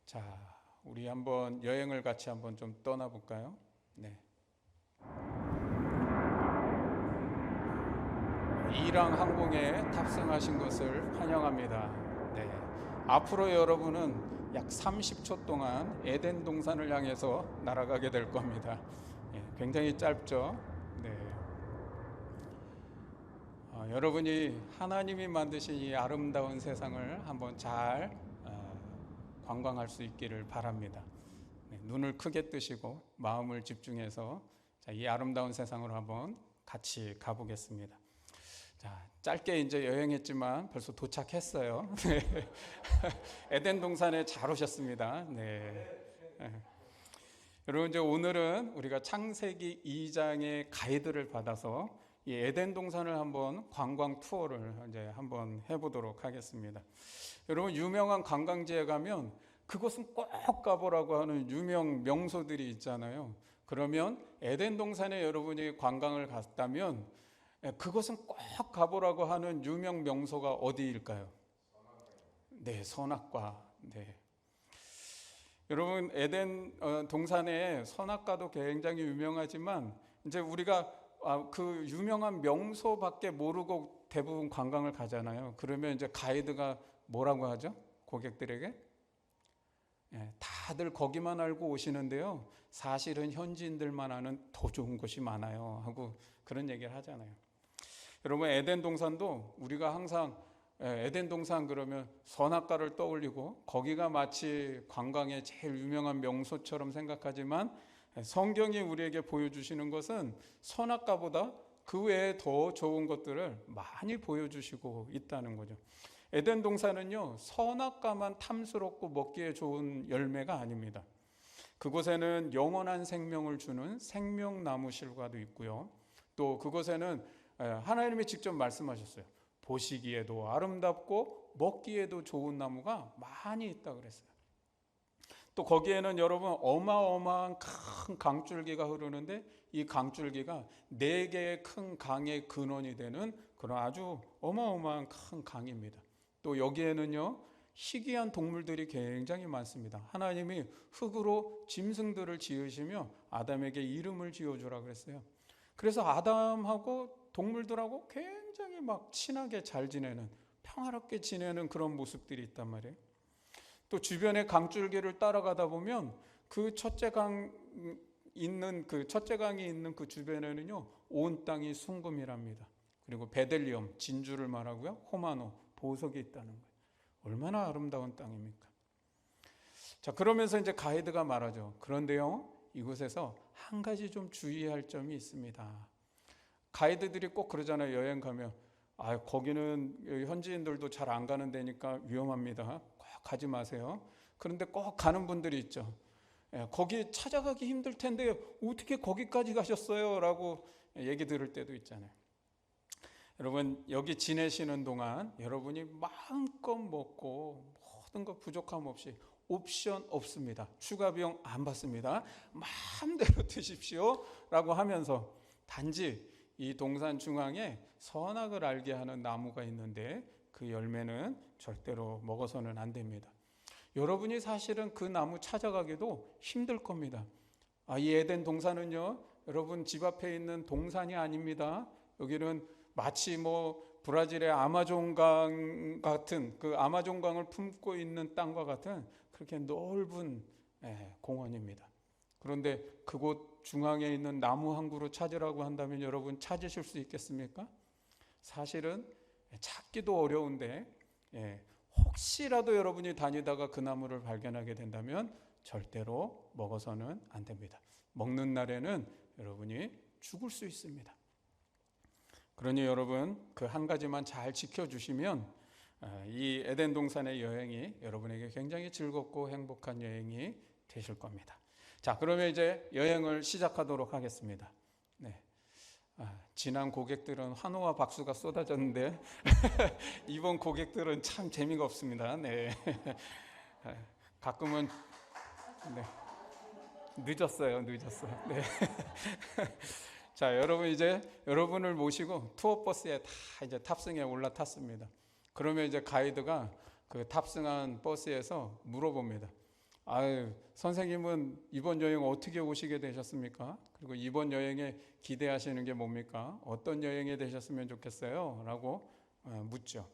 자, 우리 한번 여행을 같이 한번 좀 떠나볼까요? 네. 이랑 항공에 탑승하신 것을 환영합니다. 네. 앞으로 여러분은 약 30초 동안 에덴 동산을 향해서 날아가게 될 겁니다. 굉장히 짧죠? 네. 여러분이 하나님이 만드신 이 아름다운 세상을 한번 잘 관광할 수 있기를 바랍니다. 네, 눈을 크게 뜨시고 마음을 집중해서 이 아름다운 세상으로 한번 같이 가보겠습니다. 자, 짧게 이제 여행했지만 벌써 도착했어요. 네. 에덴 동산에 잘 오셨습니다. 네. 여러분, 이제 오늘은 우리가 창세기 2장의 가이드를 받아서 이 에덴 동산을 한번 관광 투어를 이제 한번 해보도록 하겠습니다. 여러분, 유명한 관광지에 가면 그곳은 꼭 가보라고 하는 유명 명소들이 있잖아요. 그러면 에덴 동산에 여러분이 관광을 갔다면 그것은 꼭 가보라고 하는 유명 명소가 어디일까요? 네, 선악과. 네. 여러분, 에덴 동산에 선악과도 굉장히 유명하지만 이제 우리가 그 유명한 명소밖에 모르고 대부분 관광을 가잖아요. 그러면 이제 가이드가 뭐라고 하죠? 고객들에게? 다들 거기만 알고 오시는데요. 사실은 현지인들만 아는 더 좋은 곳이 많아요. 하고 그런 얘기를 하잖아요. 여러분, 에덴 동산도 우리가 항상 에덴 동산 그러면 선악과를 떠올리고 거기가 마치 관광의 제일 유명한 명소처럼 생각하지만 성경이 우리에게 보여주시는 것은 선악과보다 그 외에 더 좋은 것들을 많이 보여주시고 있다는 거죠. 에덴 동산은요, 선악과만 탐스럽고 먹기에 좋은 열매가 아닙니다. 그곳에는 영원한 생명을 주는 생명나무 실과도 있고요. 또 그곳에는 하나님이 직접 말씀하셨어요. 보시기에도 아름답고 먹기에도 좋은 나무가 많이 있다 그랬어요. 또 거기에는 여러분 어마어마한 큰 강줄기가 흐르는데 이 강줄기가 4개의 큰 강의 근원이 되는 그런 아주 어마어마한 큰 강입니다. 또 여기에는요, 희귀한 동물들이 굉장히 많습니다. 하나님이 흙으로 짐승들을 지으시며 아담에게 이름을 지어주라 그랬어요. 그래서 아담하고 동물들하고 굉장히 막 친하게 잘 지내는, 평화롭게 지내는 그런 모습들이 있단 말이에요. 또 주변의 강줄기를 따라가다 보면 그 첫째 강이 있는 그 주변에는요, 온 땅이 순금이랍니다. 그리고 베들리엄, 진주를 말하고요, 호마노, 보석이 있다는 거예요. 얼마나 아름다운 땅입니까? 자, 그러면서 이제 가이드가 말하죠. 그런데요, 이곳에서 한 가지 좀 주의할 점이 있습니다. 가이드들이 꼭 그러잖아요. 여행 가면 거기는 현지인들도 잘 안 가는 데니까 위험합니다. 꼭 가지 마세요. 그런데 꼭 가는 분들이 있죠. 거기 찾아가기 힘들 텐데 어떻게 거기까지 가셨어요? 라고 얘기 들을 때도 있잖아요. 여러분, 여기 지내시는 동안 여러분이 마음껏 먹고 모든 것 부족함 없이 옵션 없습니다. 추가 비용 안 받습니다. 마음대로 드십시오 라고 하면서 단지 이 동산 중앙에 선악을 알게 하는 나무가 있는데 그 열매는 절대로 먹어서는 안 됩니다. 여러분이 사실은 그 나무 찾아가기도 힘들 겁니다. 이 에덴 동산은요, 여러분 집 앞에 있는 동산이 아닙니다. 여기는 마치 브라질의 아마존강 같은 그 아마존강을 품고 있는 땅과 같은 그렇게 넓은 공원입니다. 그런데 그곳 중앙에 있는 나무 한 그루 찾으라고 한다면 여러분 찾으실 수 있겠습니까? 사실은 찾기도 어려운데 혹시라도 여러분이 다니다가 그 나무를 발견하게 된다면 절대로 먹어서는 안 됩니다. 먹는 날에는 여러분이 죽을 수 있습니다. 그러니 여러분 그 한 가지만 잘 지켜주시면 이 에덴 동산의 여행이 여러분에게 굉장히 즐겁고 행복한 여행이 되실 겁니다. 자, 그러면 이제 여행을 시작하도록 하겠습니다. 네. 지난 고객들은 환호와 박수가 쏟아졌는데 이번 고객들은 참 재미가 없습니다. 네. 가끔은 늦었어요. 네. 자, 여러분 이제 여러분을 모시고 투어버스에 다 이제 탑승해 올라탔습니다. 그러면 이제 가이드가 그 탑승한 버스에서 물어봅니다. 아유, 선생님은 이번 여행 어떻게 오시게 되셨습니까? 그리고 이번 여행에 기대하시는 게 뭡니까? 어떤 여행이 되셨으면 좋겠어요? 라고 묻죠.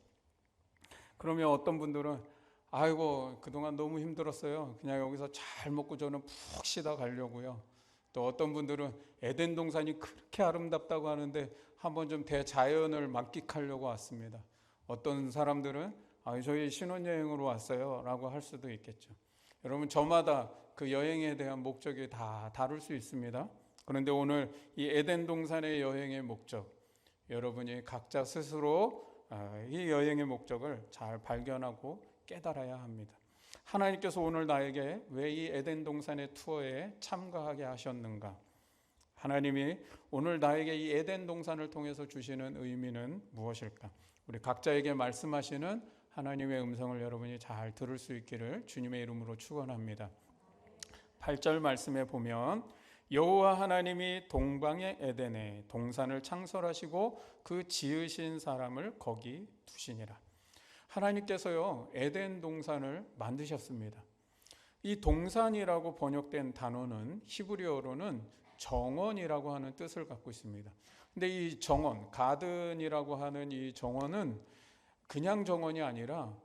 그러면 어떤 분들은 아이고, 그동안 너무 힘들었어요. 그냥 여기서 잘 먹고 저는 푹 쉬다 가려고요. 또 어떤 분들은 에덴 동산이 그렇게 아름답다고 하는데 한번 좀 대자연을 만끽하려고 왔습니다. 어떤 사람들은 저희 신혼여행으로 왔어요 라고 할 수도 있겠죠. 여러분, 저마다 그 여행에 대한 목적이 다 다를 수 있습니다. 그런데 오늘 이 에덴 동산의 여행의 목적, 여러분이 각자 스스로 이 여행의 목적을 잘 발견하고 깨달아야 합니다. 하나님께서 오늘 나에게 왜 이 에덴 동산의 투어에 참가하게 하셨는가? 하나님이 오늘 나에게 이 에덴 동산을 통해서 주시는 의미는 무엇일까? 우리 각자에게 말씀하시는 하나님의 음성을 여러분이 잘 들을 수 있기를 주님의 이름으로 축원합니다. 8절 말씀에 보면 여호와 하나님이 동방의 에덴에 동산을 창설하시고 그 지으신 사람을 거기 두시니라. 하나님께서요, 에덴 동산을 만드셨습니다. 이 동산이라고 번역된 단어는 히브리어로는 정원이라고 하는 뜻을 갖고 있습니다. 근데 이 정원, 가든이라고 하는 이 정원은 그냥 정원이 아니라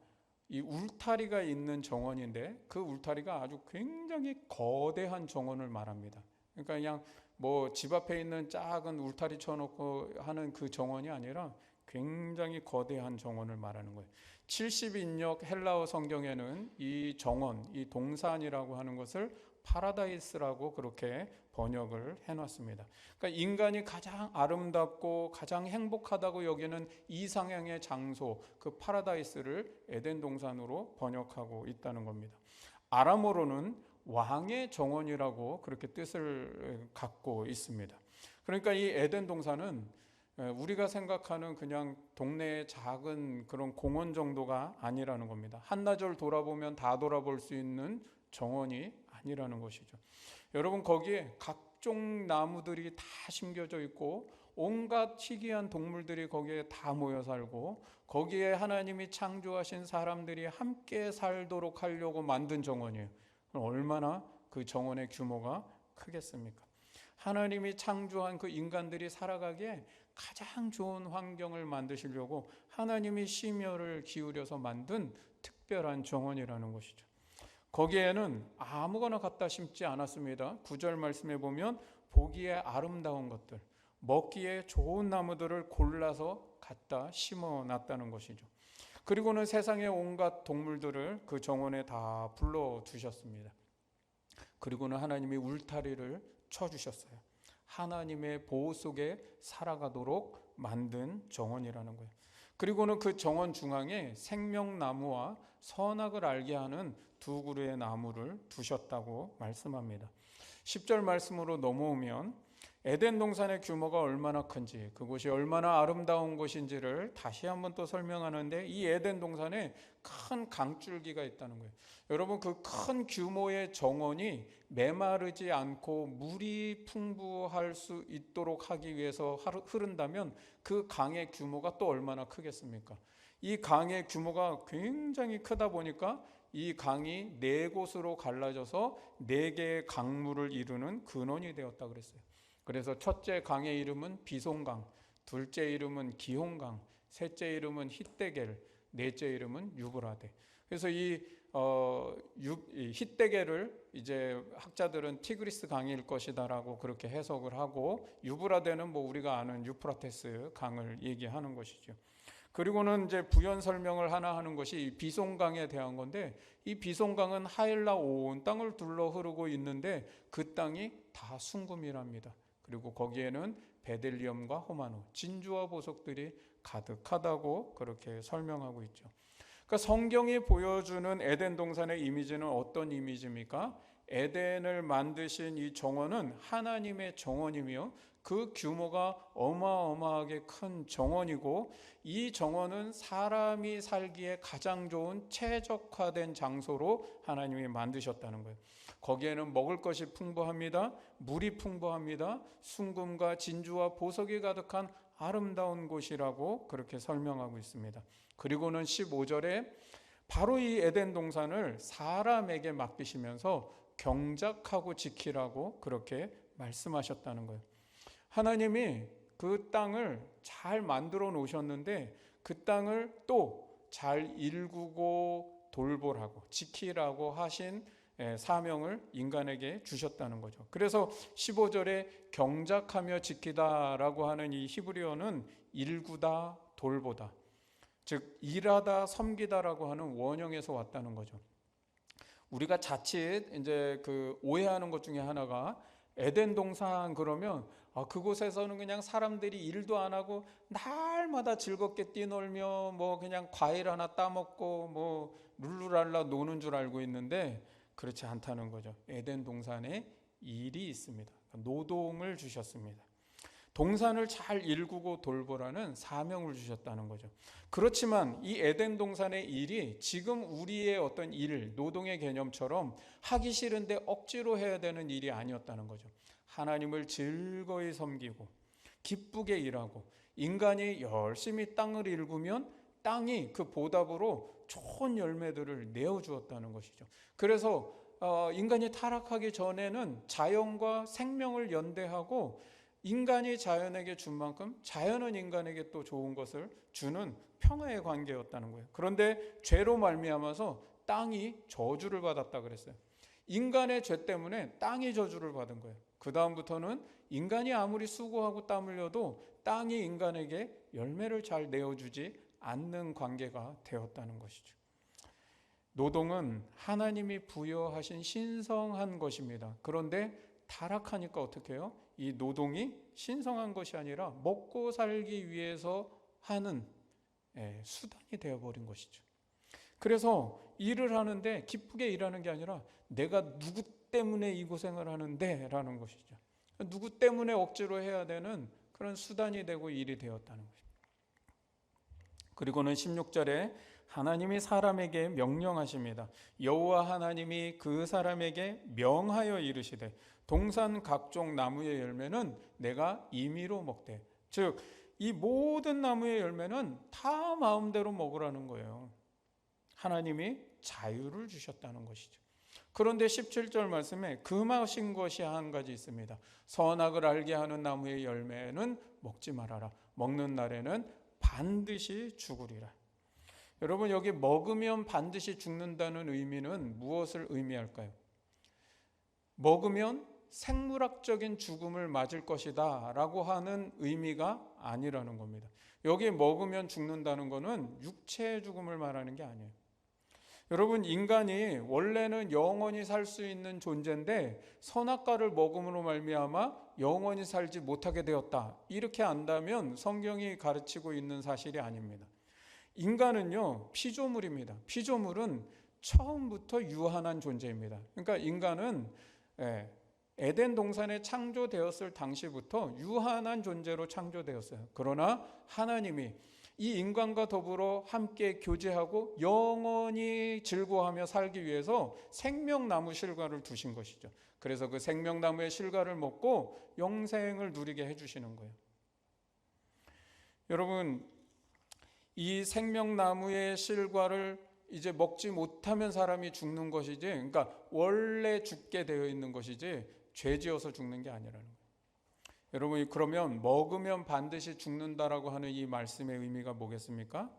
이 울타리가 있는 정원인데 그 울타리가 아주 굉장히 거대한 정원을 말합니다. 그러니까 그냥 뭐 집 앞에 있는 작은 울타리 쳐놓고 하는 그 정원이 아니라 굉장히 거대한 정원을 말하는 거예요. 70인역 헬라어 성경에는 이 정원, 이 동산이라고 하는 것을 파라다이스라고 그렇게 번역을 해놨습니다. 그러니까 인간이 가장 아름답고 가장 행복하다고 여기는 이상향의 장소, 그 파라다이스를 에덴 동산으로 번역하고 있다는 겁니다. 아람어로는 왕의 정원이라고 그렇게 뜻을 갖고 있습니다. 그러니까 이 에덴 동산은 우리가 생각하는 그냥 동네의 작은 그런 공원 정도가 아니라는 겁니다. 한나절 돌아보면 다 돌아볼 수 있는 정원이 아니라는 것이죠. 여러분, 거기에 각종 나무들이 다 심겨져 있고 온갖 희귀한 동물들이 거기에 다 모여 살고 거기에 하나님이 창조하신 사람들이 함께 살도록 하려고 만든 정원이에요. 얼마나 그 정원의 규모가 크겠습니까? 하나님이 창조한 그 인간들이 살아가기에 가장 좋은 환경을 만드시려고 하나님이 심혈을 기울여서 만든 특별한 정원이라는 것이죠. 거기에는 아무거나 갖다 심지 않았습니다. 9절 말씀에 보면 보기에 아름다운 것들, 먹기에 좋은 나무들을 골라서 갖다 심어 놨다는 것이죠. 그리고는 세상의 온갖 동물들을 그 정원에 다 불러두셨습니다. 그리고는 하나님이 울타리를 쳐주셨어요. 하나님의 보호 속에 살아가도록 만든 정원이라는 거예요. 그리고는 그 정원 중앙에 생명나무와 선악을 알게 하는 두 그루의 나무를 두셨다고 말씀합니다. 10절 말씀으로 넘어오면 에덴 동산의 규모가 얼마나 큰지, 그곳이 얼마나 아름다운 곳인지를 다시 한번 또 설명하는데, 이 에덴 동산에 큰 강줄기가 있다는 거예요. 여러분, 그 큰 규모의 정원이 메마르지 않고 물이 풍부할 수 있도록 하기 위해서 흐른다면 그 강의 규모가 또 얼마나 크겠습니까? 이 강의 규모가 굉장히 크다 보니까 이 강이 4곳으로 갈라져서 4개의 강물을 이루는 근원이 되었다 그랬어요. 그래서 첫째 강의 이름은 비송강, 둘째 이름은 기홍강, 셋째 이름은 히데겔, 넷째 이름은 유브라데. 그래서 이 히데겔을 이제 학자들은 티그리스 강일 것이다라고 그렇게 해석을 하고, 유브라데는 뭐 우리가 아는 유프라테스 강을 얘기하는 것이죠. 그리고는 이제 부연 설명을 하나 하는 것이 비송강에 대한 건데, 이 비송강은 하일라 온 땅을 둘러 흐르고 있는데 그 땅이 다 순금이랍니다. 그리고 거기에는 베들리엄과 호마노, 진주와 보석들이 가득하다고 그렇게 설명하고 있죠. 그러니까 성경이 보여주는 에덴 동산의 이미지는 어떤 이미지입니까? 에덴을 만드신 이 정원은 하나님의 정원이며 그 규모가 어마어마하게 큰 정원이고, 이 정원은 사람이 살기에 가장 좋은 최적화된 장소로 하나님이 만드셨다는 거예요. 거기에는 먹을 것이 풍부합니다. 물이 풍부합니다. 순금과 진주와 보석이 가득한 아름다운 곳이라고 그렇게 설명하고 있습니다. 그리고는 15절에 바로 이 에덴 동산을 사람에게 맡기시면서 경작하고 지키라고 그렇게 말씀하셨다는 거예요. 하나님이 그 땅을 잘 만들어 놓으셨는데 그 땅을 또 잘 일구고 돌보라고 지키라고 하신 사명을 인간에게 주셨다는 거죠. 그래서 15절에 경작하며 지키다라고 하는 이 히브리어는 일구다, 돌보다, 즉 일하다, 섬기다라고 하는 원형에서 왔다는 거죠. 우리가 자칫 이제 그 오해하는 것 중에 하나가 에덴 동산 그러면 그곳에서는 그냥 사람들이 일도 안 하고 날마다 즐겁게 뛰놀며 뭐 그냥 과일 하나 따먹고 뭐 룰루랄라 노는 줄 알고 있는데 그렇지 않다는 거죠. 에덴 동산에 일이 있습니다. 노동을 주셨습니다. 동산을 잘 일구고 돌보라는 사명을 주셨다는 거죠. 그렇지만 이 에덴 동산의 일이 지금 우리의 어떤 일, 노동의 개념처럼 하기 싫은데 억지로 해야 되는 일이 아니었다는 거죠. 하나님을 즐거이 섬기고 기쁘게 일하고 인간이 열심히 땅을 일구면 땅이 그 보답으로 좋은 열매들을 내어주었다는 것이죠. 그래서 인간이 타락하기 전에는 자연과 생명을 연대하고 인간이 자연에게 준 만큼 자연은 인간에게 또 좋은 것을 주는 평화의 관계였다는 거예요. 그런데 죄로 말미암아서 땅이 저주를 받았다 그랬어요. 인간의 죄 때문에 땅이 저주를 받은 거예요. 그 다음부터는 인간이 아무리 수고하고 땀 흘려도 땅이 인간에게 열매를 잘 내어주지 않는 관계가 되었다는 것이죠. 노동은 하나님이 부여하신 신성한 것입니다. 그런데 타락하니까 어떻게 해요? 이 노동이 신성한 것이 아니라 먹고 살기 위해서 하는 수단이 되어버린 것이죠. 그래서 일을 하는데 기쁘게 일하는 게 아니라 내가 누구 때문에 이 고생을 하는데 라는 것이죠. 누구 때문에 억지로 해야 되는 그런 수단이 되고 일이 되었다는 것입니다. 그리고는 16절에 하나님이 사람에게 명령하십니다. 여호와 하나님이 그 사람에게 명하여 이르시되 동산 각종 나무의 열매는 내가 임의로 먹되, 즉 이 모든 나무의 열매는 다 마음대로 먹으라는 거예요. 하나님이 자유를 주셨다는 것이죠. 그런데 17절 말씀에 금하신 것이 한 가지 있습니다. 선악을 알게 하는 나무의 열매는 먹지 말아라. 먹는 날에는 반드시 죽으리라. 여러분, 여기 먹으면 반드시 죽는다는 의미는 무엇을 의미할까요? 먹으면 생물학적인 죽음을 맞을 것이다 라고 하는 의미가 아니라는 겁니다. 여기 먹으면 죽는다는 것은 육체의 죽음을 말하는 게 아니에요. 여러분, 인간이 원래는 영원히 살 수 있는 존재인데 선악과를 먹음으로 말미암아 영원히 살지 못하게 되었다, 이렇게 안다면 성경이 가르치고 있는 사실이 아닙니다. 인간은요, 피조물입니다. 피조물은 처음부터 유한한 존재입니다. 그러니까 인간은 에덴 동산에 창조되었을 당시부터 유한한 존재로 창조되었어요. 그러나 하나님이 이 인간과 더불어 함께 교제하고 영원히 즐거워하며 살기 위해서 생명나무 실과를 두신 것이죠. 그래서 그 생명나무의 실과를 먹고 영생을 누리게 해주시는 거예요. 여러분, 이 생명나무의 실과를 이제 먹지 못하면 사람이 죽는 것이지, 그러니까 원래 죽게 되어 있는 것이지 죄지어서 죽는 게 아니라는 거예요. 여러분, 그러면 먹으면 반드시 죽는다라고 하는 이 말씀의 의미가 뭐겠습니까?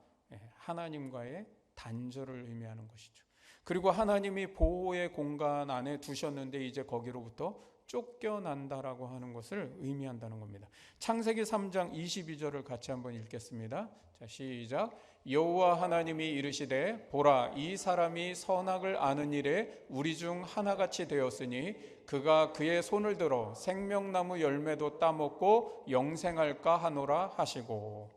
하나님과의 단절을 의미하는 것이죠. 그리고 하나님이 보호의 공간 안에 두셨는데 이제 거기로부터 쫓겨난다라고 하는 것을 의미한다는 겁니다. 창세기 3장 22절을 같이 한번 읽겠습니다. 자, 시작. 여호와 하나님이 이르시되 보라, 이 사람이 선악을 아는 일에 우리 중 하나같이 되었으니 그가 그의 손을 들어 생명나무 열매도 따먹고 영생할까 하노라 하시고,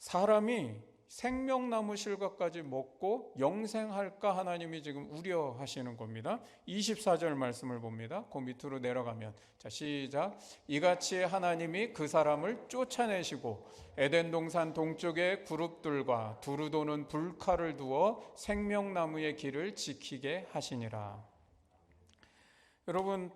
사람이 생명나무 실과까지 먹고 영생할까 하나님이 지금 우려하시는 겁니다. 24절 말씀을 봅니다. 그 밑으로 내려가면, 자, 시작. 이같이 하나님이 그 사람을 쫓아내시고 에덴 동산 동쪽에 그룹들과 두루 도는 불칼을 두어 생명나무의 길을 지키게 하시니라. 여러분,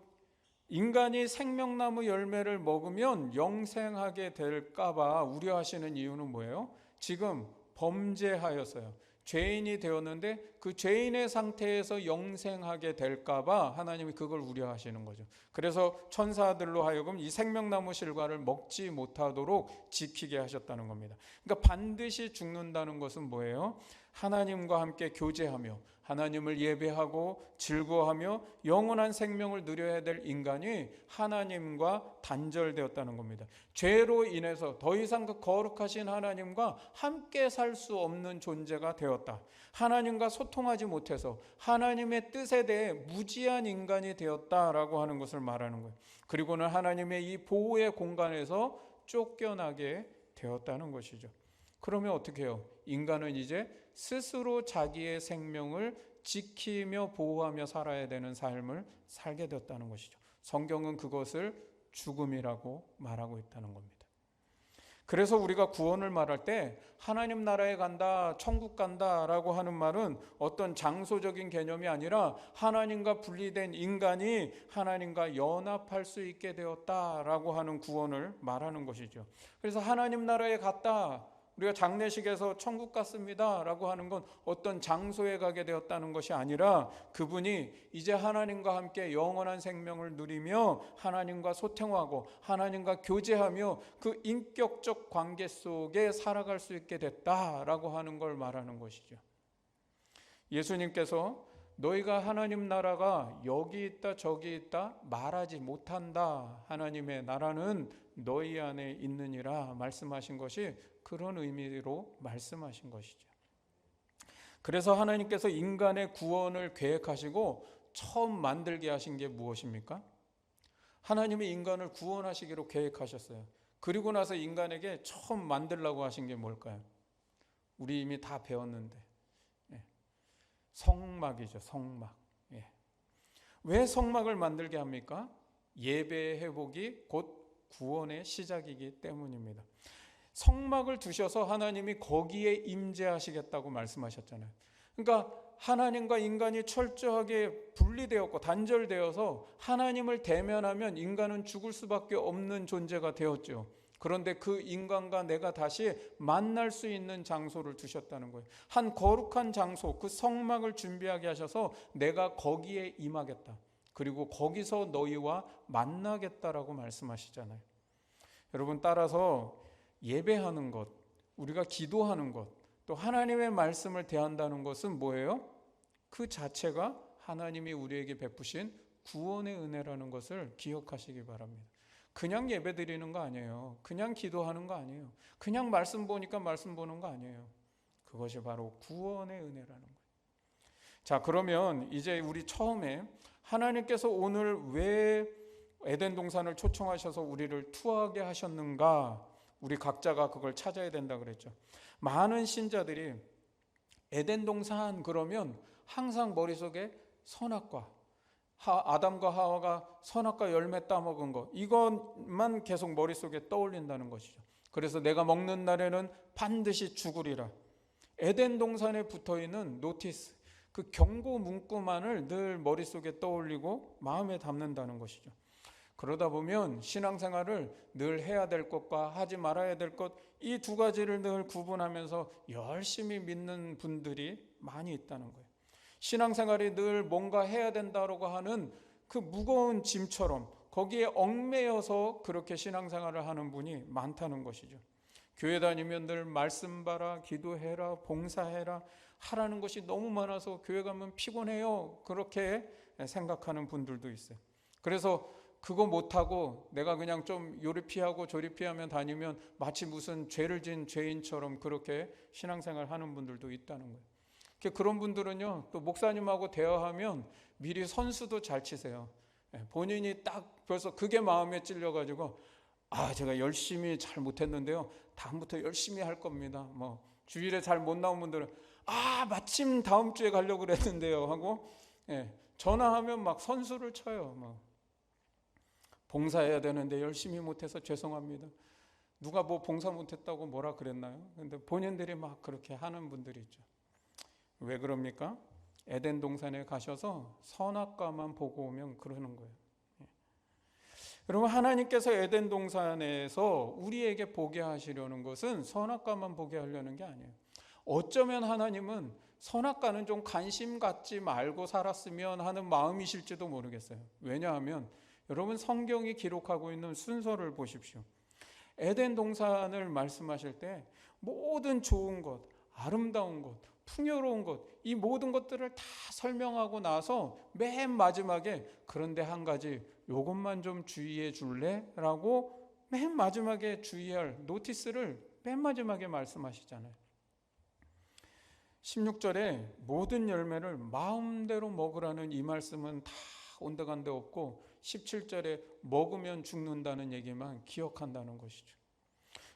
인간이 생명나무 열매를 먹으면 영생하게 될까 봐 우려하시는 이유는 뭐예요? 지금 범죄하였어요. 죄인이 되었는데 그 죄인의 상태에서 영생하게 될까봐 하나님이 그걸 우려하시는 거죠. 그래서 천사들로 하여금 이 생명나무 실과를 먹지 못하도록 지키게 하셨다는 겁니다. 그러니까 반드시 죽는다는 것은 뭐예요? 하나님과 함께 교제하며 하나님을 예배하고 즐거워하며 영원한 생명을 누려야 될 인간이 하나님과 단절되었다는 겁니다. 죄로 인해서 더 이상 그 거룩하신 하나님과 함께 살 수 없는 존재가 되었다. 하나님과 소통하지 못해서 하나님의 뜻에 대해 무지한 인간이 되었다라고 하는 것을 말하는 거예요. 그리고는 하나님의 이 보호의 공간에서 쫓겨나게 되었다는 것이죠. 그러면 어떻게 해요? 인간은 이제 스스로 자기의 생명을 지키며 보호하며 살아야 되는 삶을 살게 되었다는 것이죠. 성경은 그것을 죽음이라고 말하고 있다는 겁니다. 그래서 우리가 구원을 말할 때 하나님 나라에 간다, 천국 간다라고 하는 말은 어떤 장소적인 개념이 아니라 하나님과 분리된 인간이 하나님과 연합할 수 있게 되었다라고 하는 구원을 말하는 것이죠. 그래서 하나님 나라에 갔다, 우리가 장례식에서 천국 갔습니다 라고 하는 건 어떤 장소에 가게 되었다는 것이 아니라 그분이 이제 하나님과 함께 영원한 생명을 누리며 하나님과 소통하고 하나님과 교제하며 그 인격적 관계 속에 살아갈 수 있게 됐다라고 하는 걸 말하는 것이죠. 예수님께서 너희가 하나님 나라가 여기 있다 저기 있다 말하지 못한다, 하나님의 나라는 너희 안에 있느니라 말씀하신 것이 그런 의미로 말씀하신 것이죠. 그래서 하나님께서 인간의 구원을 계획하시고 처음 만들게 하신 게 무엇입니까? 하나님이 인간을 구원하시기로 계획하셨어요. 그리고 나서 인간에게 처음 만들라고 하신 게 뭘까요? 우리 이미 다 배웠는데 성막이죠. 성막. 왜 성막을 만들게 합니까? 예배의 회복이 곧 구원의 시작이기 때문입니다. 성막을 두셔서 하나님이 거기에 임재하시겠다고 말씀하셨잖아요. 그러니까 하나님과 인간이 철저하게 분리되었고 단절되어서 하나님을 대면하면 인간은 죽을 수밖에 없는 존재가 되었죠. 그런데 그 인간과 내가 다시 만날 수 있는 장소를 두셨다는 거예요. 한 거룩한 장소, 그 성막을 준비하게 하셔서 내가 거기에 임하겠다. 그리고 거기서 너희와 만나겠다라고 말씀하시잖아요. 여러분, 따라서 예배하는 것, 우리가 기도하는 것, 또 하나님의 말씀을 대한다는 것은 뭐예요? 그 자체가 하나님이 우리에게 베푸신 구원의 은혜라는 것을 기억하시기 바랍니다. 그냥 예배 드리는 거 아니에요. 그냥 기도하는 거 아니에요. 그냥 말씀 보니까 말씀 보는 거 아니에요. 그것이 바로 구원의 은혜라는 거예요. 자, 그러면 이제 우리 처음에 하나님께서 오늘 왜 에덴 동산을 초청하셔서 우리를 투하게 하셨는가? 우리 각자가 그걸 찾아야 된다 그랬죠. 많은 신자들이 에덴 동산 그러면 항상 머릿속에 선악과, 아담과 하와가 선악과 열매 따먹은 것, 이것만 계속 머릿속에 떠올린다는 것이죠. 그래서 내가 먹는 날에는 반드시 죽으리라. 에덴 동산에 붙어있는 노티스, 그 경고 문구만을 늘 머릿속에 떠올리고 마음에 담는다는 것이죠. 그러다 보면 신앙생활을 늘 해야 될 것과 하지 말아야 될 것, 이 두 가지를 늘 구분하면서 열심히 믿는 분들이 많이 있다는 거예요. 신앙생활이 늘 뭔가 해야 된다고 하는 그 무거운 짐처럼 거기에 얽매여서 그렇게 신앙생활을 하는 분이 많다는 것이죠. 교회 다니면 늘 말씀 봐라, 기도해라, 봉사해라 하라는 것이 너무 많아서 교회 가면 피곤해요, 그렇게 생각하는 분들도 있어요. 그래서 그거 못하고 내가 그냥 좀 요리 피하고 조리 피하면 다니면 마치 무슨 죄를 진 죄인처럼 그렇게 신앙생활 하는 분들도 있다는 거예요. 그런 분들은요, 또 목사님하고 대화하면 미리 선수도 잘 치세요. 본인이 딱 벌써 그게 마음에 찔려가지고 제가 열심히 잘 못했는데요, 다음부터 열심히 할 겁니다. 뭐 주일에 잘 못 나온 분들은 마침 다음 주에 가려고 그랬는데요 하고 전화하면 막 선수를 쳐요. 봉사해야 되는데 열심히 못해서 죄송합니다. 누가 뭐 봉사 못했다고 뭐라 그랬나요? 근데 본인들이 막 그렇게 하는 분들이 있죠. 왜 그럽니까? 에덴 동산에 가셔서 선악과만 보고 오면 그러는 거예요. 여러분, 하나님께서 에덴 동산에서 우리에게 보게 하시려는 것은 선악과만 보게 하려는 게 아니에요. 어쩌면 하나님은 선악과는 좀 관심 갖지 말고 살았으면 하는 마음이실지도 모르겠어요. 왜냐하면 여러분, 성경이 기록하고 있는 순서를 보십시오. 에덴 동산을 말씀하실 때 모든 좋은 것, 아름다운 것, 풍요로운 것, 이 모든 것들을 다 설명하고 나서 맨 마지막에 그런데 한 가지 요것만 좀 주의해 줄래? 라고 맨 마지막에 주의할 노티스를 맨 마지막에 말씀하시잖아요. 16절에 모든 열매를 마음대로 먹으라는 이 말씀은 다 온데간데 없고 17절에 먹으면 죽는다는 얘기만 기억한다는 것이죠.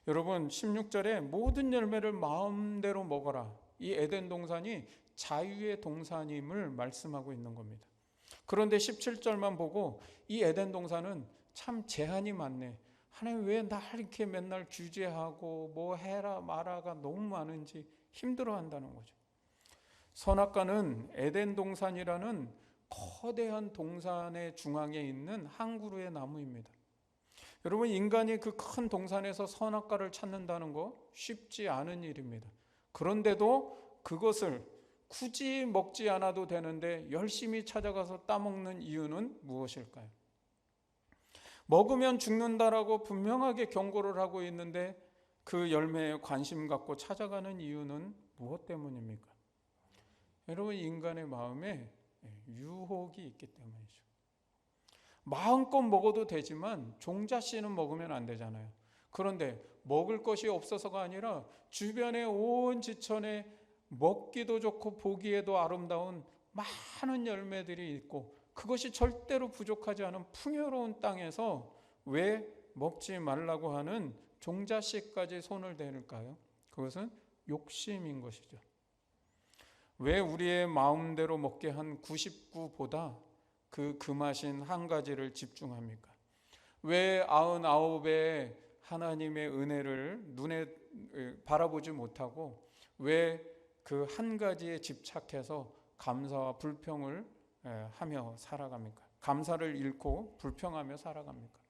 여러분, 16절에 모든 열매를 마음대로 먹어라, 이 에덴 동산이 자유의 동산임을 말씀하고 있는 겁니다. 그런데 17절만 보고 이 에덴 동산은 참 제한이 많네, 하나님 왜 날 이렇게 맨날 규제하고 뭐 해라 마라가 너무 많은지 힘들어한다는 거죠. 선악과는 에덴 동산이라는 거대한 동산의 중앙에 있는 한 그루의 나무입니다. 여러분, 인간이 그 큰 동산에서 선악과를 찾는다는 거 쉽지 않은 일입니다. 그런데도 그것을 굳이 먹지 않아도 되는데 열심히 찾아가서 따먹는 이유는 무엇일까요? 먹으면 죽는다라고 분명하게 경고를 하고 있는데 그 열매에 관심 갖고 찾아가는 이유는 무엇 때문입니까? 여러분, 인간의 마음에 유혹이 있기 때문이죠. 마음껏 먹어도 되지만 종자씨는 먹으면 안 되잖아요. 그런데 먹을 것이 없어서가 아니라 주변에 온 지천에 먹기도 좋고 보기에도 아름다운 많은 열매들이 있고 그것이 절대로 부족하지 않은 풍요로운 땅에서 왜 먹지 말라고 하는 종자씨까지 손을 대는가요? 그것은 욕심인 것이죠. 왜 우리의 마음대로 먹게 한 99보다 그 금하신 한 가지를 집중합니까? 왜 99의 하나님의 은혜를 눈에 바라보지 못하고 왜 그 한 가지에 집착해서 감사와 불평을 하며 살아갑니까? 감사를 잃고 불평하며 살아갑니까?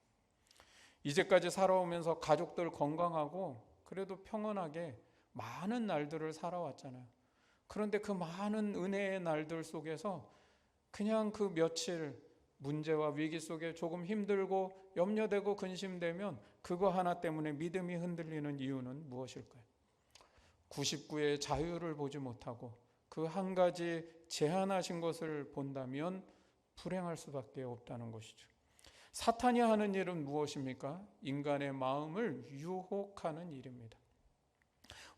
이제까지 살아오면서 가족들 건강하고 그래도 평온하게 많은 날들을 살아왔잖아요. 그런데 그 많은 은혜의 날들 속에서 그냥 그 며칠 문제와 위기 속에 조금 힘들고 염려되고 근심되면 그거 하나 때문에 믿음이 흔들리는 이유는 무엇일까요? 99의 자유를 보지 못하고 그 한 가지 제한하신 것을 본다면 불행할 수밖에 없다는 것이죠. 사탄이 하는 일은 무엇입니까? 인간의 마음을 유혹하는 일입니다.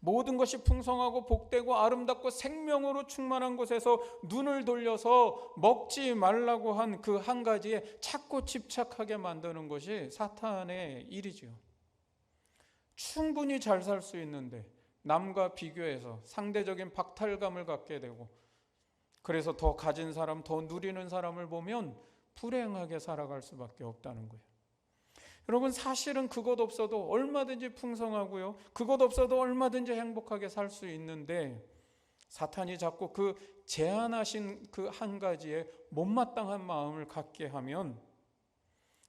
모든 것이 풍성하고 복되고 아름답고 생명으로 충만한 곳에서 눈을 돌려서 먹지 말라고 한 그 한 가지에 자꾸 집착하게 만드는 것이 사탄의 일이지요. 충분히 잘 살 수 있는데 남과 비교해서 상대적인 박탈감을 갖게 되고 그래서 더 가진 사람, 더 누리는 사람을 보면 불행하게 살아갈 수밖에 없다는 거예요. 여러분, 사실은 그것 없어도 얼마든지 풍성하고요, 그것 없어도 얼마든지 행복하게 살 수 있는데 사탄이 자꾸 그 제한하신 그 한 가지에 못마땅한 마음을 갖게 하면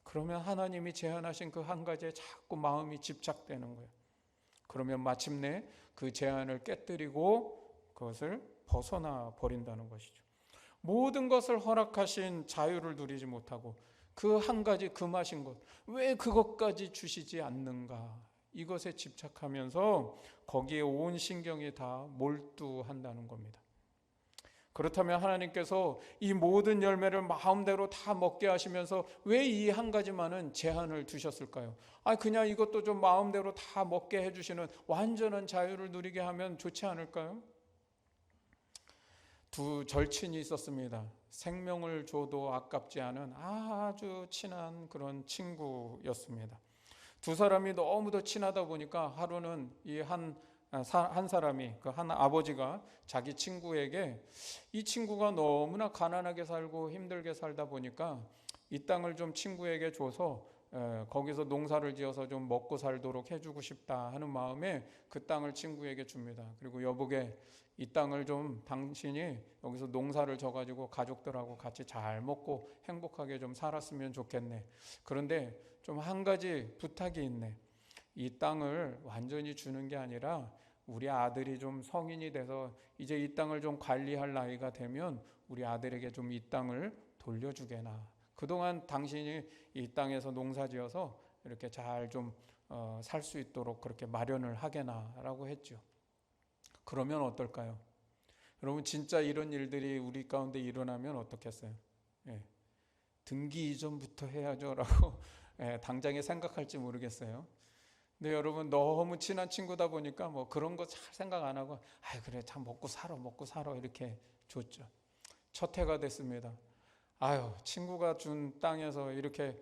그러면 하나님이 제한하신 그 한 가지에 자꾸 마음이 집착되는 거예요. 그러면 마침내 그 제한을 깨뜨리고 그것을 벗어나 버린다는 것이죠. 모든 것을 허락하신 자유를 누리지 못하고 그 한 가지 금하신 것, 왜 그것까지 주시지 않는가, 이것에 집착하면서 거기에 온 신경이 다 몰두한다는 겁니다. 그렇다면 하나님께서 이 모든 열매를 마음대로 다 먹게 하시면서 왜 이 한 가지만은 제한을 두셨을까요? 그냥 이것도 좀 마음대로 다 먹게 해주시는 완전한 자유를 누리게 하면 좋지 않을까요? 두 절친이 있었습니다. 생명을 줘도 아깝지 않은 아주 친한 그런 친구였습니다. 두 사람이 너무도 친하다 보니까 하루는 이 한 사람이, 그 한 아버지가 자기 친구에게 이 친구가 너무나 가난하게 살고 힘들게 살다 보니까 이 땅을 좀 친구에게 줘서 거기서 농사를 지어서 좀 먹고 살도록 해주고 싶다 하는 마음에 그 땅을 친구에게 줍니다. 그리고 여보게, 이 땅을 좀 당신이 여기서 농사를 져가지고 가족들하고 같이 잘 먹고 행복하게 좀 살았으면 좋겠네. 그런데 좀 한 가지 부탁이 있네. 이 땅을 완전히 주는 게 아니라 우리 아들이 좀 성인이 돼서 이제 이 땅을 좀 관리할 나이가 되면 우리 아들에게 좀 이 땅을 돌려주게나. 그동안 당신이 이 땅에서 농사지어서 이렇게 잘 좀 살 수 있도록 그렇게 마련을 하게나라고 했죠. 그러면 어떨까요? 여러분, 진짜 이런 일들이 우리 가운데 일어나면 어떻겠어요? 예, 등기 이전부터 해야죠라고 당장에 생각할지 모르겠어요. 근데 여러분, 너무 친한 친구다 보니까 뭐 그런 거 잘 생각 안 하고, 아 그래 참 먹고 살아 이렇게 줬죠. 첫 해가 됐습니다. 아유, 친구가 준 땅에서 이렇게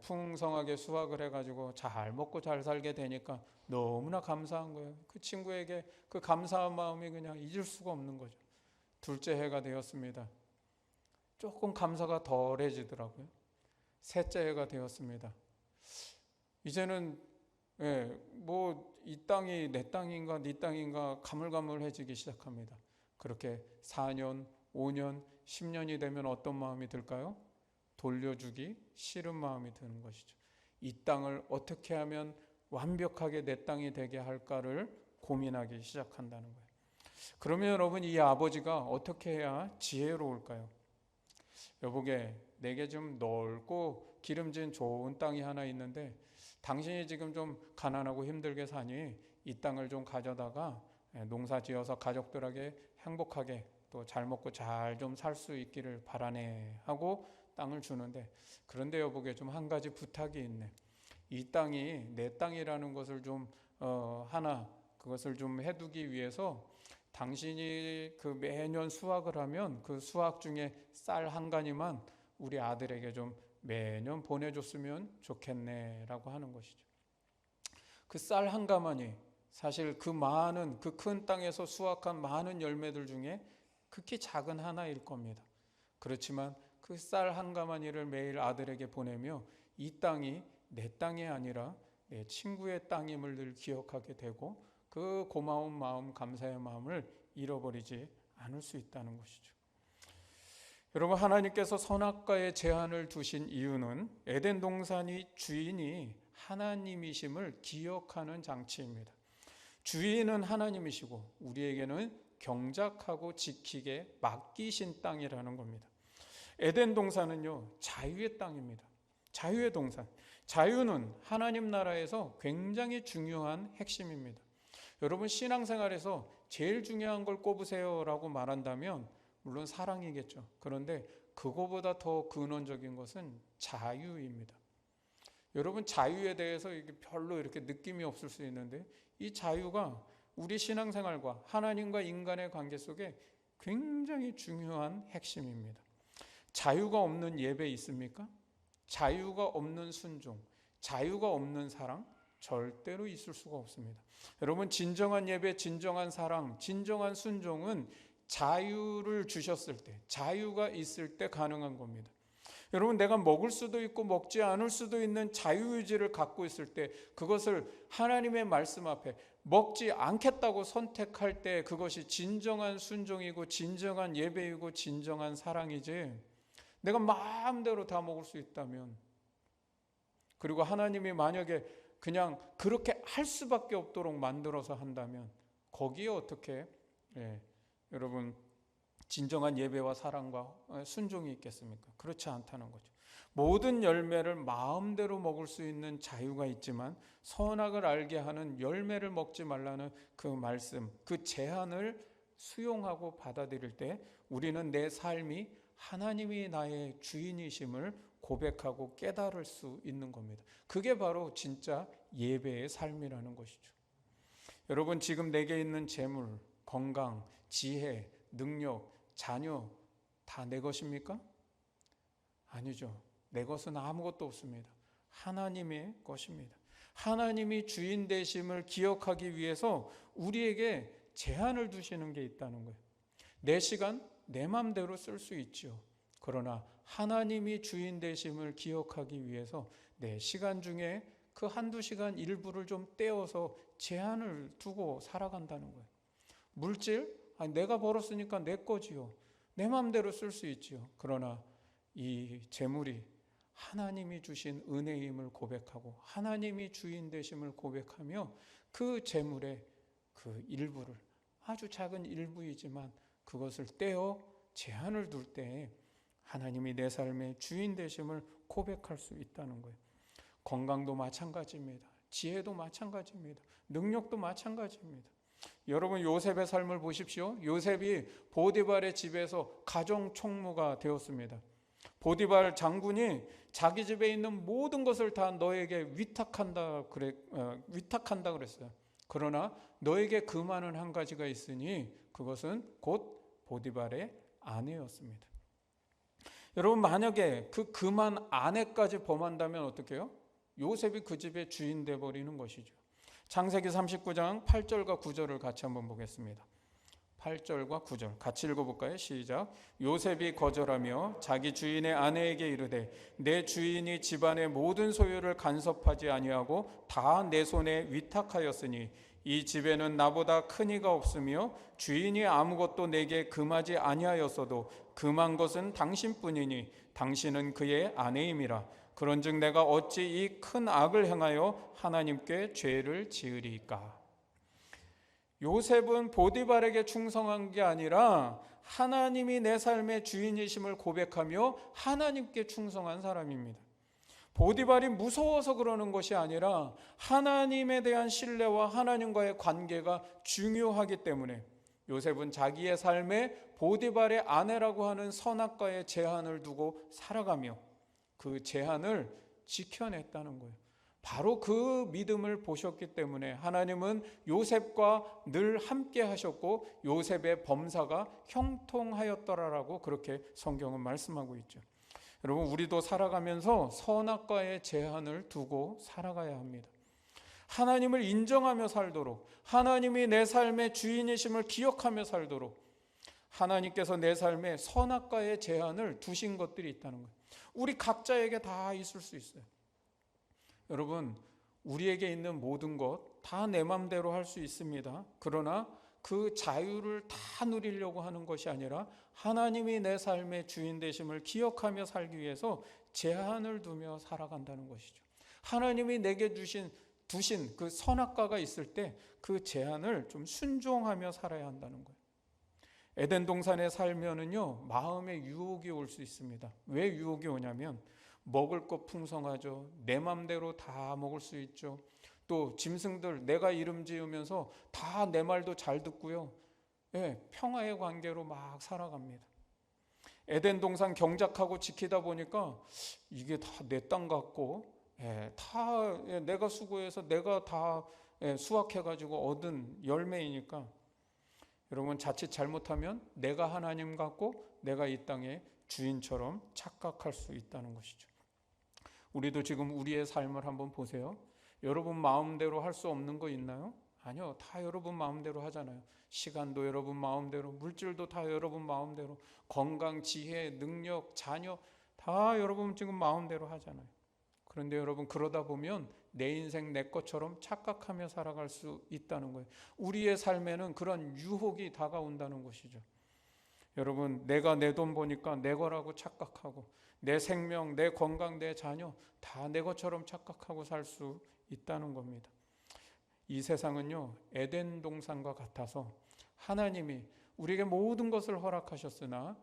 풍성하게 수확을 해가지고 잘 먹고 잘 살게 되니까 너무나 감사한 거예요. 그 친구에게 그 감사한 마음이 그냥 잊을 수가 없는 거죠. 둘째 해가 되었습니다. 조금 감사가 덜해지더라고요. 셋째 해가 되었습니다. 이제는 뭐 이 땅이 내 땅인가 네 땅인가 가물가물해지기 시작합니다. 그렇게 4년, 5년, 10년이 되면 어떤 마음이 들까요? 돌려주기 싫은 마음이 드는 것이죠. 이 땅을 어떻게 하면 완벽하게 내 땅이 되게 할까를 고민하기 시작한다는 거예요. 그러면 여러분, 이 아버지가 어떻게 해야 지혜로울까요? 여보게, 내게 좀 넓고 기름진 좋은 땅이 하나 있는데 당신이 지금 좀 가난하고 힘들게 사니 이 땅을 좀 가져다가 농사 지어서 가족들에게 행복하게 또 잘 먹고 잘 좀 살 수 있기를 바라네 하고 땅을 주는데, 그런데 여보게 좀 한 가지 부탁이 있네. 이 땅이 내 땅이라는 것을 좀 하나 그것을 좀 해두기 위해서 당신이 그 매년 수확을 하면 그 수확 중에 쌀 한 가니만 우리 아들에게 좀 매년 보내줬으면 좋겠네라고 하는 것이죠. 그 쌀 한 가마니 사실 그 많은 그 큰 땅에서 수확한 많은 열매들 중에 극히 작은 하나일 겁니다. 그렇지만 그 쌀 한 가마니를 매일 아들에게 보내며 이 땅이 내 땅이 아니라 내 친구의 땅임을 늘 기억하게 되고 그 고마운 마음, 감사의 마음을 잃어버리지 않을 수 있다는 것이죠. 여러분, 하나님께서 선악과에 제한을 두신 이유는 에덴 동산이 주인이 하나님이심을 기억하는 장치입니다. 주인은 하나님이시고 우리에게는 경작하고 지키게 맡기신 땅이라는 겁니다. 에덴 동산은요, 자유의 땅입니다. 자유의 동산. 자유는 하나님 나라에서 굉장히 중요한 핵심입니다. 여러분, 신앙생활에서 제일 중요한 걸 꼽으세요라고 말한다면 물론 사랑이겠죠. 그런데 그거보다 더 근원적인 것은 자유입니다. 여러분, 자유에 대해서 별로 이렇게 느낌이 없을 수 있는데 이 자유가 우리 신앙생활과 하나님과 인간의 관계 속에 굉장히 중요한 핵심입니다. 자유가 없는 예배 있습니까? 자유가 없는 순종, 자유가 없는 사랑 절대로 있을 수가 없습니다. 여러분, 진정한 예배, 진정한 사랑, 진정한 순종은 자유를 주셨을 때, 자유가 있을 때 가능한 겁니다. 여러분, 내가 먹을 수도 있고 먹지 않을 수도 있는 자유의지를 갖고 있을 때 그것을 하나님의 말씀 앞에 먹지 않겠다고 선택할 때 그것이 진정한 순종이고 진정한 예배이고 진정한 사랑이지, 내가 마음대로 다 먹을 수 있다면, 그리고 하나님이 만약에 그냥 그렇게 할 수밖에 없도록 만들어서 한다면 거기에 어떻게 여러분 진정한 예배와 사랑과 순종이 있겠습니까? 그렇지 않다는 거죠. 모든 열매를 마음대로 먹을 수 있는 자유가 있지만 선악을 알게 하는 열매를 먹지 말라는 그 말씀, 그 제한을 수용하고 받아들일 때 우리는 내 삶이 하나님이 나의 주인이심을 고백하고 깨달을 수 있는 겁니다. 그게 바로 진짜 예배의 삶이라는 것이죠. 여러분, 지금 내게 있는 재물, 건강, 지혜, 능력, 자녀 다 내 것입니까? 아니죠. 내 것은 아무것도 없습니다. 하나님의 것입니다. 하나님이 주인 되심을 기억하기 위해서 우리에게 제한을 두시는 게 있다는 거예요. 내 시간 내 마음대로 쓸 수 있죠. 그러나 하나님이 주인 되심을 기억하기 위해서 내 시간 중에 그 한두 시간 일부를 좀 떼어서 제한을 두고 살아간다는 거예요. 물질, 내가 벌었으니까 내 거지요. 내 마음대로 쓸 수 있지요. 그러나 이 재물이 하나님이 주신 은혜임을 고백하고 하나님이 주인 되심을 고백하며 그 재물에 그 일부를, 아주 작은 일부이지만 그것을 떼어 제한을 둘 때 하나님이 내 삶의 주인 되심을 고백할 수 있다는 거예요. 건강도 마찬가지입니다. 지혜도 마찬가지입니다. 능력도 마찬가지입니다. 여러분, 요셉의 삶을 보십시오. 요셉이 보디발의 집에서 가정 총무가 되었습니다. 보디발 장군이 자기 집에 있는 모든 것을 다 너에게 위탁한다 그랬어요. 그러나 너에게 금하는 한 가지가 있으니 그것은 곧 보디발의 아내였습니다. 여러분, 만약에 그 금한 아내까지 범한다면 어떻게 해요? 요셉이 그 집의 주인 되어버리는 것이죠. 창세기 39장 8절과 9절을 같이 한번 보겠습니다. 8절과 9절 같이 읽어볼까요? 시작. 요셉이 거절하며 자기 주인의 아내에게 이르되 내 주인이 집안의 모든 소유를 간섭하지 아니하고 다 내 손에 위탁하였으니 이 집에는 나보다 큰 이가 없으며 주인이 아무것도 내게 금하지 아니하였어도 금한 것은 당신뿐이니 당신은 그의 아내임이라. 그런즉 내가 어찌 이 큰 악을 행하여 하나님께 죄를 지으리이까. 요셉은 보디발에게 충성한 게 아니라 하나님이 내 삶의 주인이심을 고백하며 하나님께 충성한 사람입니다. 보디발이 무서워서 그러는 것이 아니라 하나님에 대한 신뢰와 하나님과의 관계가 중요하기 때문에 요셉은 자기의 삶에 보디발의 아내라고 하는 선악과의 제한을 두고 살아가며 그 제한을 지켜냈다는 거예요. 바로 그 믿음을 보셨기 때문에 하나님은 요셉과 늘 함께 하셨고 요셉의 범사가 형통하였더라라고 그렇게 성경은 말씀하고 있죠. 여러분, 우리도 살아가면서 선악과의 제한을 두고 살아가야 합니다. 하나님을 인정하며 살도록, 하나님이 내 삶의 주인이심을 기억하며 살도록 하나님께서 내 삶에 선악과의 제한을 두신 것들이 있다는 거예요. 우리 각자에게 다 있을 수 있어요. 여러분, 우리에게 있는 모든 것 다 내 맘대로 할 수 있습니다. 그러나 그 자유를 다 누리려고 하는 것이 아니라 하나님이 내 삶의 주인 되심을 기억하며 살기 위해서 제한을 두며 살아간다는 것이죠. 하나님이 내게 두신 그 선악과가 있을 때 그 제한을 좀 순종하며 살아야 한다는 거예요. 에덴 동산에 살면은요, 마음의 유혹이 올 수 있습니다. 왜 유혹이 오냐면 먹을 것 풍성하죠. 내 맘대로 다 먹을 수 있죠. 또 짐승들 내가 이름 지으면서 다 내 말도 잘 듣고요. 평화의 관계로 막 살아갑니다. 에덴 동산 경작하고 지키다 보니까 이게 다 내 땅 같고 다 내가 수고해서 내가 다 수확해가지고 얻은 열매이니까 여러분, 자칫 잘못하면 내가 하나님 같고 내가 이 땅의 주인처럼 착각할 수 있다는 것이죠. 우리도 지금 우리의 삶을 한번 보세요. 여러분 마음대로 할 수 없는 거 있나요? 아니요. 다 여러분 마음대로 하잖아요. 시간도 여러분 마음대로, 물질도 다 여러분 마음대로, 건강, 지혜, 능력, 자녀 다 여러분 지금 마음대로 하잖아요. 그런데 여러분, 그러다 보면 내 인생 내 것처럼 착각하며 살아갈 수 있다는 거예요. 우리의 삶에는 그런 유혹이 다가온다는 것이죠. 여러분, 내가 내 돈 보니까 내 거라고 착각하고 내 생명, 내 건강, 내 자녀 다 내 것처럼 착각하고 살 수 있다는 겁니다. 이 세상은요, 에덴 동산과 같아서 하나님이 우리에게 모든 것을 허락하셨으나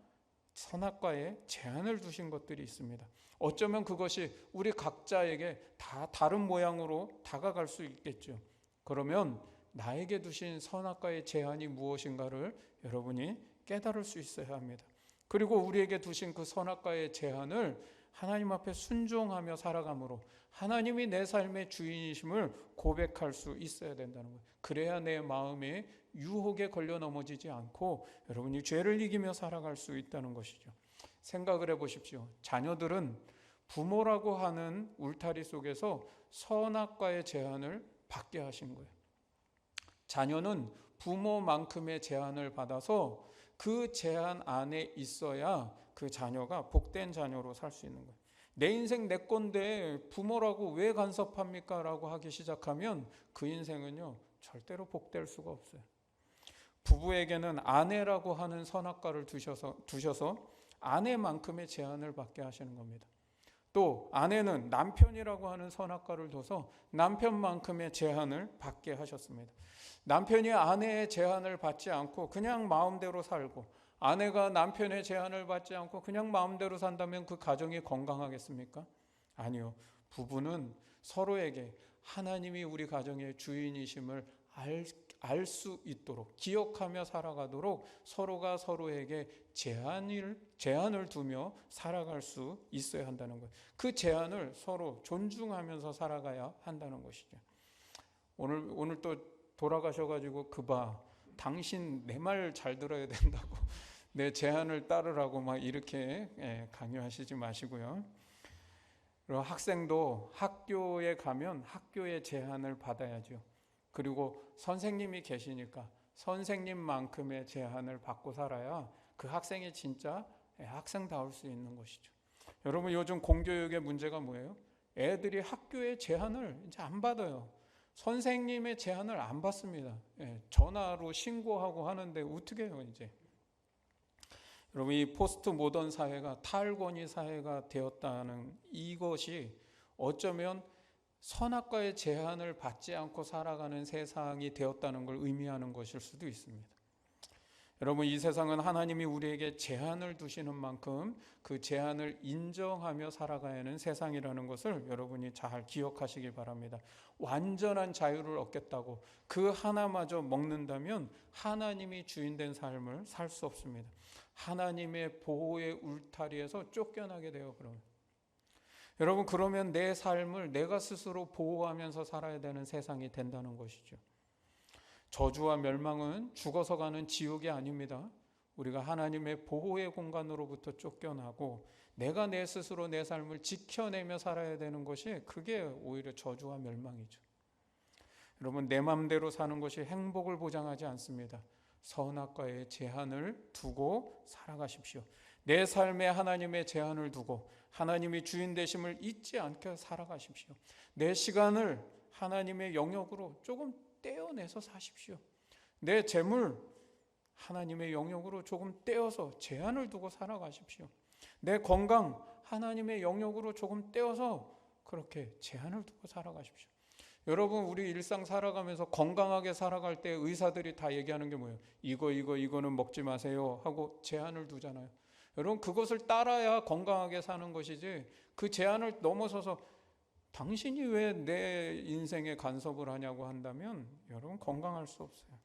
선악과에 제한을 두신 것들이 있습니다. 어쩌면 그것이 우리 각자에게 다 다른 모양으로 다가갈 수 있겠죠. 그러면 나에게 두신 선악과의 제한이 무엇인가를 여러분이 깨달을 수 있어야 합니다. 그리고 우리에게 두신 그 선악과의 제한을 하나님 앞에 순종하며 살아감으로 하나님이 내 삶의 주인이심을 고백할 수 있어야 된다는 거예요. 그래야 내 마음에 유혹에 걸려 넘어지지 않고 여러분이 죄를 이기며 살아갈 수 있다는 것이죠. 생각을 해보십시오. 자녀들은 부모라고 하는 울타리 속에서 선악과의 제한을 받게 하신 거예요. 자녀는 부모만큼의 제한을 받아서 그 제한 안에 있어야 그 자녀가 복된 자녀로 살 수 있는 거예요. 내 인생 내 건데 부모라고 왜 간섭합니까? 라고 하기 시작하면 그 인생은요, 절대로 복될 수가 없어요. 부부에게는 아내라고 하는 선악과를 두셔서 아내만큼의 제한을 받게 하시는 겁니다. 또 아내는 남편이라고 하는 선악과를 둬서 남편만큼의 제한을 받게 하셨습니다. 남편이 아내의 제한을 받지 않고 그냥 마음대로 살고, 아내가 남편의 제한을 받지 않고 그냥 마음대로 산다면 그 가정이 건강하겠습니까? 아니요. 부부는 서로에게 하나님이 우리 가정의 주인이심을 알 수 있도록, 기억하며 살아가도록 서로가 서로에게 제한을 두며 살아갈 수 있어야 한다는 거예요. 그 제한을 서로 존중하면서 살아가야 한다는 것이죠. 오늘 또 돌아가셔가지고 그봐, 당신 내 말 잘 들어야 된다고 내 제한을 따르라고 막 이렇게 강요하시지 마시고요. 그리고 학생도 학교에 가면 학교의 제한을 받아야죠. 그리고 선생님이 계시니까 선생님만큼의 제한을 받고 살아야 그 학생이 진짜 학생다울 수 있는 것이죠. 여러분, 요즘 공교육의 문제가 뭐예요? 애들이 학교의 제한을 이제 안 받아요. 선생님의 제한을 안 받습니다. 전화로 신고하고 하는데 어떻게 해요 이제. 여러분, 이 포스트 모던 사회가 탈권위 사회가 되었다는 이것이 어쩌면 선악과의 제한을 받지 않고 살아가는 세상이 되었다는 걸 의미하는 것일 수도 있습니다. 여러분, 이 세상은 하나님이 우리에게 제한을 두시는 만큼 그 제한을 인정하며 살아가야 하는 세상이라는 것을 여러분이 잘 기억하시길 바랍니다. 완전한 자유를 얻겠다고 그 하나마저 먹는다면 하나님이 주인된 삶을 살 수 없습니다. 하나님의 보호의 울타리에서 쫓겨나게 돼요. 여러분, 그러면 내 삶을 내가 스스로 보호하면서 살아야 되는 세상이 된다는 것이죠. 저주와 멸망은 죽어서 가는 지옥이 아닙니다. 우리가 하나님의 보호의 공간으로부터 쫓겨나고 내가 내 스스로 내 삶을 지켜내며 살아야 되는 것이, 그게 오히려 저주와 멸망이죠. 여러분, 내 마음대로 사는 것이 행복을 보장하지 않습니다. 선악과의 제한을 두고 살아가십시오. 내 삶에 하나님의 제한을 두고 하나님이 주인 되심을 잊지 않게 살아가십시오. 내 시간을 하나님의 영역으로 조금 떼어내서 사십시오. 내 재물 하나님의 영역으로 조금 떼어서 제한을 두고 살아가십시오. 내 건강 하나님의 영역으로 조금 떼어서 그렇게 제한을 두고 살아가십시오. 여러분, 우리 일상 살아가면서 건강하게 살아갈 때 의사들이 다 얘기하는 게 뭐예요? 이거는 먹지 마세요 하고 제한을 두잖아요. 여러분, 그것을 따라야 건강하게 사는 것이지, 그 제한을 넘어서서 당신이 왜 내 인생에 간섭을 하냐고 한다면 여러분, 건강할 수 없어요.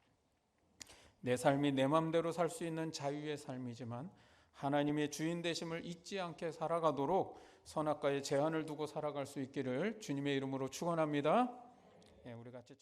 내 삶이 내 마음대로 살 수 있는 자유의 삶이지만 하나님의 주인 되심을 잊지 않게 살아가도록 선악과의 제한을 두고 살아갈 수 있기를 주님의 이름으로 축원합니다. 우리 같이